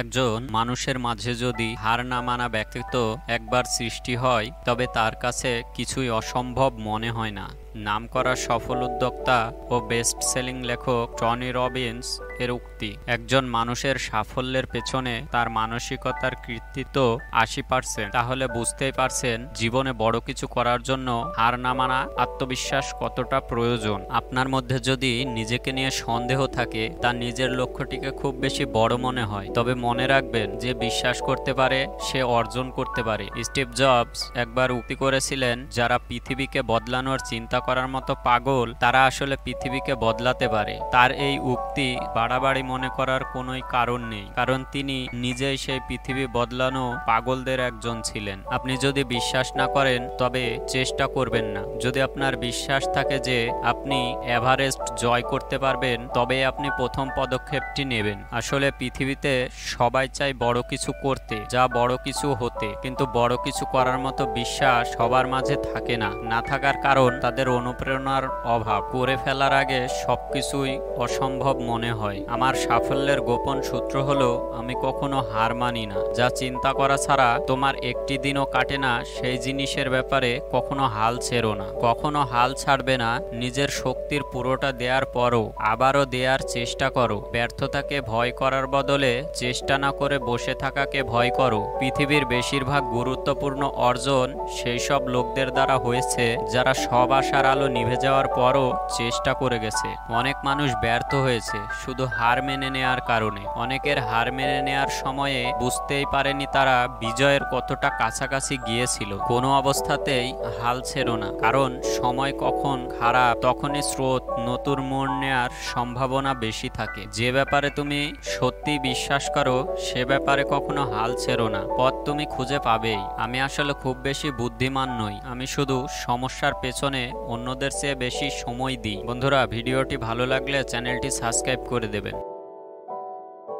একজন মানুষের মাঝে যদি হার না মানা ব্যক্তিত্ব একবার সৃষ্টি হয় তবে তার কাছে কিছুই অসম্ভব মনে হয় না। নামকরা সফল উদ্যোক্তা ও বেস্ট সেলিং লেখক টনি রবিন্স এর উক্তি, একজন মানুষের সাফল্যের পেছনে তার মানসিকতার কৃতিত্ব ৮০%। তাহলে বুঝতেই পারছেন জীবনে বড় কিছু করার জন্য হার না মানা, আত্মবিশ্বাস কতটা প্রয়োজন। আপনার মধ্যে যদি নিজেকে নিয়ে সন্দেহ থাকে, তার নিজের লক্ষ্যটিকে খুব বেশি বড় মনে হয়, তবে মনে রাখবেন যে বিশ্বাস করতে পারে সে অর্জন করতে পারে। স্টিভ জবস একবার উক্তি করেছিলেন, যারা পৃথিবীকে বদলানোর চিন্তা করার মতো পাগল তারা আসলে পৃথিবীকে বদলাতে পারে। তার এই উক্তি বাড়াবাড়ি মনে করার কোনোই কারণ নেই, কারণ তিনি নিজেই সেই পৃথিবী বদলানো পাগলদের একজন ছিলেন। আপনি যদি বিশ্বাস না করেন তবে চেষ্টা করবেন না। যদি আপনার বিশ্বাস থাকে যে আপনি এভারেস্ট জয় করতে পারবেন, তবে আপনি প্রথম পদক্ষেপটি নেবেন। আসলে পৃথিবীতে সবাই চায় বড় কিছু করতে, যা বড় কিছু হতে, কিন্তু বড় কিছু করার মতো বিশ্বাস সবার মাঝে থাকে না। না থাকার কারণ তাদের অনুপ্রেরণার অভাব। করে ফেলার আগে সবকিছুই অসম্ভব মনে হয়। আমার সাফল্যের গোপন সূত্র হলো, আমি কখনো হার মানি না। যা চিন্তা করা ছাড়া তোমার একটি দিনও কাটে না, সেই জিনিসের ব্যাপারে কখনো হাল ছেড়ো না। কখনো হাল ছাড়বে না। নিজের শক্তির পুরোটা দেওয়ার পরও আবারও দেওয়ার চেষ্টা করো। ব্যর্থতাকে ভয় করার বদলে চেষ্টা না করে বসে থাকাকে ভয় করো। পৃথিবীর বেশিরভাগ গুরুত্বপূর্ণ অর্জন সেই সব লোকদের দ্বারা হয়েছে যারা সব আশার আলো নিভে যাওয়ার পরও চেষ্টা করে গেছে। অনেক মানুষ ব্যর্থ হয়েছে শুধু হার মেনে নেওয়ার কারণে। অনেকের হার মেনে নেওয়ার সময়ে বুঝতেই পারেনি তারা বিজয়ের কতটা কাছাকাছি গিয়েছিল। কোনো অবস্থাতেই হাল ছেড়ো না, কারণ সময় কখন খারাপ তখনই স্রোত নতুন মোড় নেওয়ার সম্ভাবনা বেশি থাকে। যে ব্যাপারে তুমি সত্যি বিশ্বাস করো সে ব্যাপারে কখনো হাল ছেড়ো না। পথ তুমি খুঁজে পাবেই। আমি আসলে খুব বেশি বুদ্ধিমান নই, আমি শুধু সমস্যার পেছনে অন্যদের চেয়ে বেশি সময় দিই। বন্ধুরা, ভিডিওটি ভালো লাগলে চ্যানেলটি সাবস্ক্রাইব করে দেবেন।